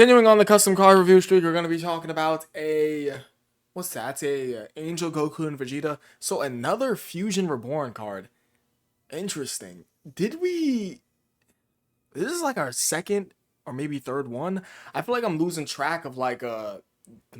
Continuing on the custom card review streak, we're going to be talking about what's that? It's a Angel, Goku, and Vegeta. So another Fusion Reborn card. Interesting. Did we... This is like our second or maybe third one. I feel like I'm losing track of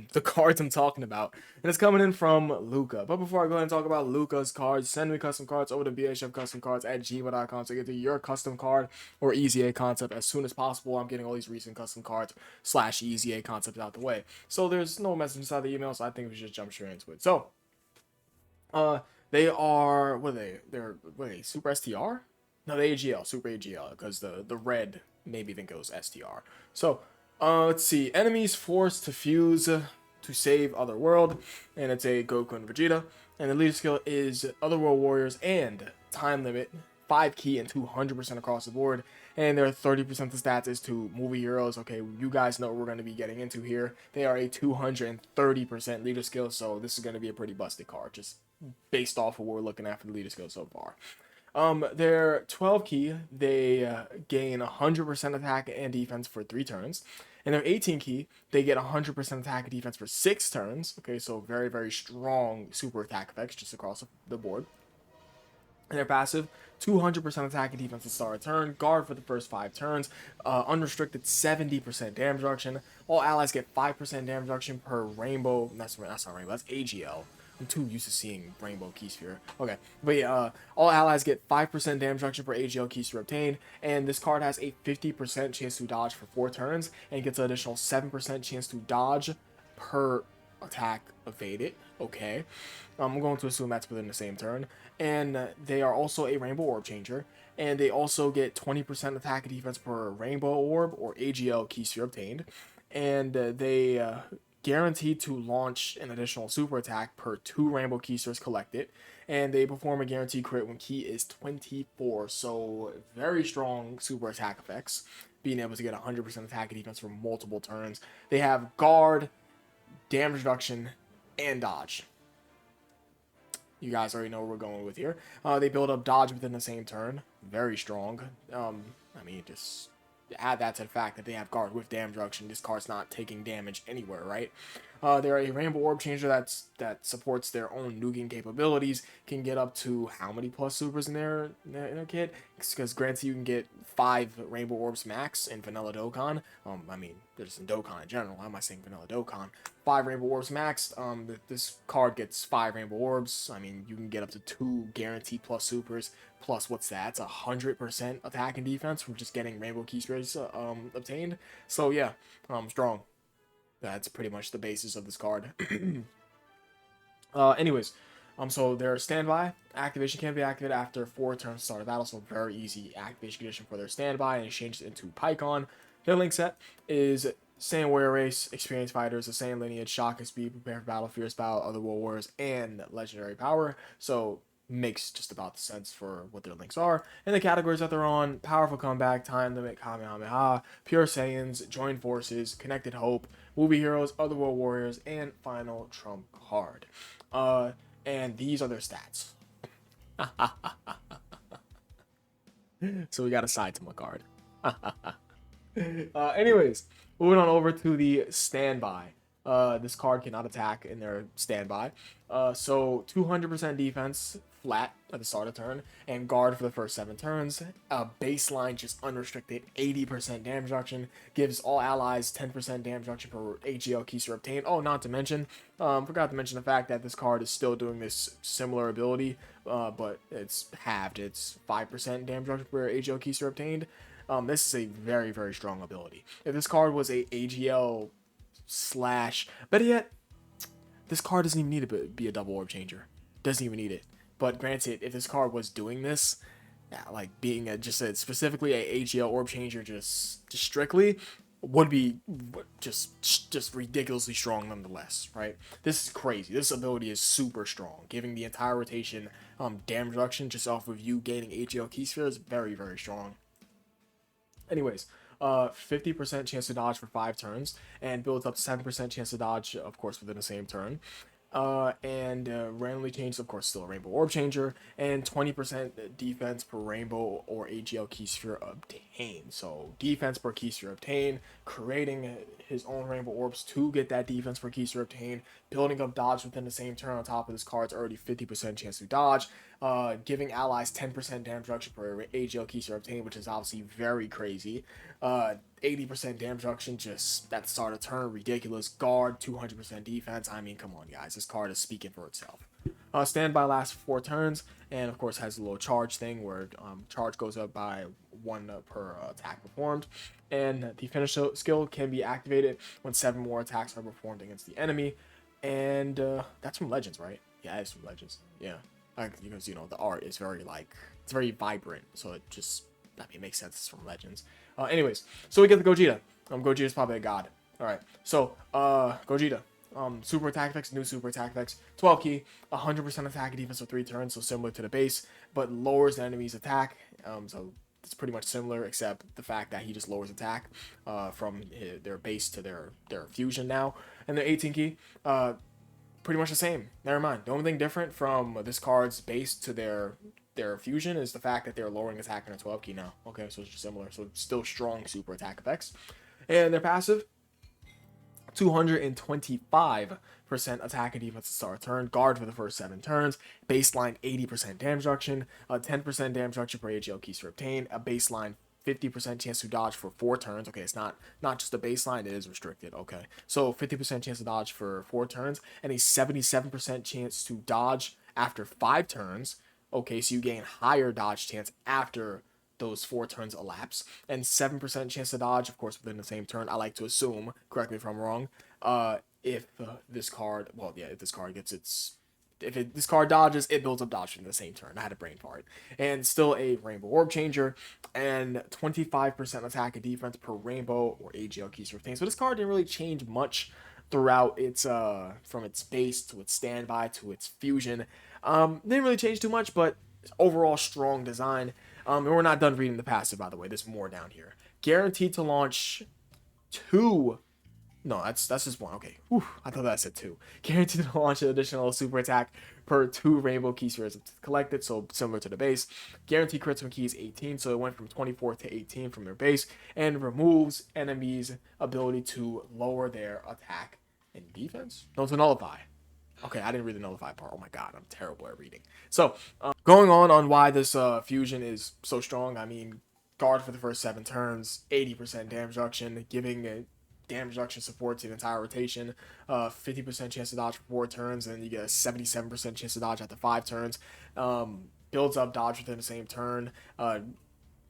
the cards I'm talking about. And it's coming in from Luca. But before I go ahead and talk about Luca's cards, send me custom cards over to bhfcustomcards@gmail.com to get to your custom card or Easy A concept as soon as possible. I'm getting all these recent custom cards / Easy A concepts out the way. So there's no message inside the email, so I think we should just jump straight into it. So, they are, what are they? They're Super STR? No, the AGL, Super AGL, because the red made me think it was STR. So, let's see. Enemies forced to fuse to save Otherworld, and it's a Goku and Vegeta. And the leader skill is Otherworld Warriors and Time Limit, 5 key and 200% across the board. And their 30% of the stats is to movie heroes. Okay, you guys know what we're going to be getting into here. They are a 230% leader skill, so this is going to be a pretty busted card, just based off of what we're looking at for the leader skill so far. Their 12 key, they gain 100% attack and defense for 3 turns. And their 18 key, they get 100% attack and defense for 6 turns. Okay, so very, very strong super attack effects just across the board. And their passive, 200% attack and defense to start a turn, guard for the first 5 turns, unrestricted 70% damage reduction. All allies get 5% damage reduction per rainbow. That's not rainbow, that's AGL. I'm too used to seeing rainbow key sphere. Okay, but yeah, all allies get 5% damage reduction per AGL key sphere obtained, and this card has a 50% chance to dodge for 4 turns, and gets an additional 7% chance to dodge per attack evaded. Okay, I'm going to assume that's within the same turn. And they are also a rainbow orb changer, and they also get 20% attack and defense per rainbow orb or AGL key sphere obtained, and they guaranteed to launch an additional super attack per 2 rainbow key spheres collected, and they perform a guaranteed crit when key is 24. So very strong super attack effects, being able to get 100% attack and defense for multiple turns. They have guard, damage reduction, and dodge. You guys already know where we're going with here. They build up dodge within the same turn. Very strong. I mean, just add that to the fact that they have guard with damage reduction. This card's not taking damage anywhere, right? They're a rainbow orb changer that supports their own nuking capabilities. Can get up to how many plus supers in their kit? Because granted, you can get 5 rainbow orbs max in vanilla Dokkan. I mean, there's in Dokkan in general. Why am I saying vanilla Dokkan? 5 rainbow orbs max. This card gets 5 rainbow orbs. I mean, you can get up to 2 guaranteed plus supers. Plus, what's that? It's 100% attack and defense from just getting rainbow key spheres obtained. So yeah, strong. That's pretty much the basis of this card. Anyways, so their standby activation can be activated after 4 turns to start a battle, so very easy activation condition for their standby, and it changes into Pycon. Their link set is Saiyan Warrior Race, Experienced Fighters, the Saiyan Lineage, Shock and Speed, Prepare for Battle, Fierce Battle, Other World Warriors, and Legendary Power. So makes just about the sense for what their links are. And the categories that they're on: Powerful Comeback, Time Limit, Kamehameha, Pure Saiyans, Joined Forces, Connected Hope, Movie Heroes, Otherworld Warriors, and Final Trump Card. And these are their stats. So we got a side to my card. Anyways, moving on over to the standby. This card cannot attack in their standby. So 200% defense flat at the start of turn, and guard for the first 7 turns. Baseline just unrestricted 80% damage reduction, gives all allies 10% damage reduction per AGL key sphere obtained. Oh, not to mention, forgot to mention the fact that this card is still doing this similar ability, but it's halved. It's 5% damage reduction per AGL key sphere obtained. This is a very, very strong ability. If this card was a AGL / better yet, this card doesn't even need to be a double orb changer. Doesn't even need it. But granted, if this card was doing this, yeah, like being specifically a AGL orb changer, just strictly, would be just ridiculously strong nonetheless, right? This is crazy. This ability is super strong, giving the entire rotation damage reduction just off of you gaining AGL key sphere is very, very strong. Anyways, 50% chance to dodge for 5 turns, and builds up 7% chance to dodge, of course, within the same turn. and randomly changed, of course, still a rainbow orb changer, and 20% defense per rainbow or AGL key sphere obtained. So defense per key sphere obtained, creating his own rainbow orbs to get that defense per key sphere obtained, building up dodge within the same turn on top of this card's already 50% chance to dodge, giving allies 10% damage reduction per AGL key sphere obtained, which is obviously very crazy. 80% damage reduction just at the start of turn, ridiculous. Guard, 200% defense. I mean, come on, guys. This card is speaking for itself. Standby lasts 4 turns, and of course has a little charge thing where charge goes up by 1 per attack performed. And the finish skill can be activated when 7 more attacks are performed against the enemy. And that's from Legends, right? Yeah, it's from Legends. Yeah, because you know the art is very it's very vibrant, so it just it makes sense. It's from Legends. Anyways, so we get the Gogeta. Gogeta's probably a god. All right, so Gogeta. Super attack effects, new super attack effects, 12 key, 100% attack and defense for 3 turns, so similar to the base, but lowers the enemy's attack. So it's pretty much similar, except the fact that he just lowers attack from their base to their fusion now. And the 18 key, pretty much the same. Never mind. The only thing different from this card's base to their fusion is the fact that they're lowering attack on a 12 key now. Okay, so it's similar. So still strong super attack effects. And their passive, 225% attack and defense to start a turn, guard for the first 7 turns, baseline 80% damage reduction, 10% damage reduction per AGL keys to obtain, a baseline 50% chance to dodge for 4 turns. Okay, it's not just a baseline, it is restricted. Okay, so 50% chance to dodge for 4 turns, and a 77% chance to dodge after 5 turns. Okay, so you gain higher dodge chance after those 4 turns elapse, and 7% chance to dodge, of course, within the same turn. I like to assume, correct me if I'm wrong, if this card, well, yeah, if this card gets its, this card dodges, it builds up dodge in the same turn. I had a brain fart. And still a rainbow orb changer, and 25% attack and defense per rainbow or AGL keys retained. So this card didn't really change much throughout its from its base to its standby to its fusion. Didn't really change too much, but overall strong design. And we're not done reading the passive, by the way. There's more down here. Guaranteed to launch 2. No, that's just 1. Okay. Whew, I thought that said 2. Guaranteed to launch an additional super attack per 2 rainbow key spheres collected, so similar to the base. Guaranteed crits from keys 18, so it went from 24 to 18 from their base, and removes enemies' ability to lower their attack and defense. No, to nullify. Okay, I didn't read the nullify part. Oh my god, I'm terrible at reading. So, going on why this fusion is so strong. I mean, guard for the first 7 turns, 80% damage reduction, giving a damage reduction support to the entire rotation, 50% chance to dodge for 4 turns, and you get a 77% chance to dodge after 5 turns. Builds up dodge within the same turn.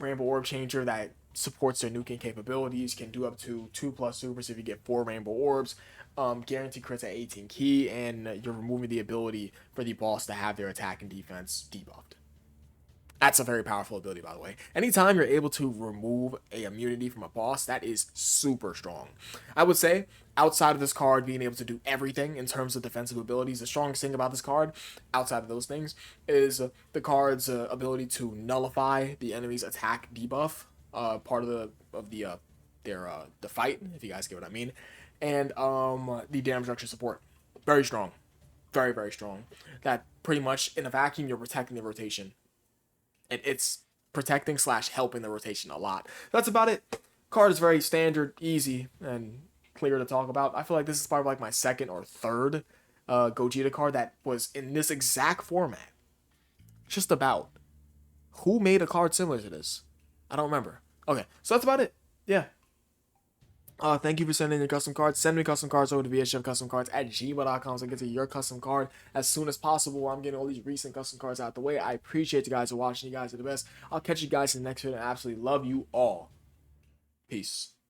Rainbow orb changer that supports their nuking capabilities, can do up to 2+ supers if you get 4 rainbow orbs. Guaranteed crits at 18 key, and you're removing the ability for the boss to have their attack and defense debuffed. That's a very powerful ability, by the way. Anytime you're able to remove a immunity from a boss, that is super strong. I would say, outside of this card being able to do everything in terms of defensive abilities, the strongest thing about this card, outside of those things, is the card's ability to nullify the enemy's attack debuff, part of the fight, if you guys get what I mean, and the damage reduction support. Very strong. Very, very strong. That pretty much, in a vacuum, you're protecting the rotation. It's protecting / helping the rotation a lot. That's about it. Card is very standard, easy, and clear to talk about. I feel like this is probably like my 2nd or 3rd Gogeta card that was in this exact format. Just about. Who made a card similar to this? I don't remember. Okay, so that's about it. Yeah. Thank you for sending your custom cards. Send me custom cards over to bsjfcustomcards@gmail.com so I get to your custom card as soon as possible. I'm getting all these recent custom cards out the way. I appreciate you guys for watching. You guys are the best. I'll catch you guys in the next video. I absolutely love you all. Peace.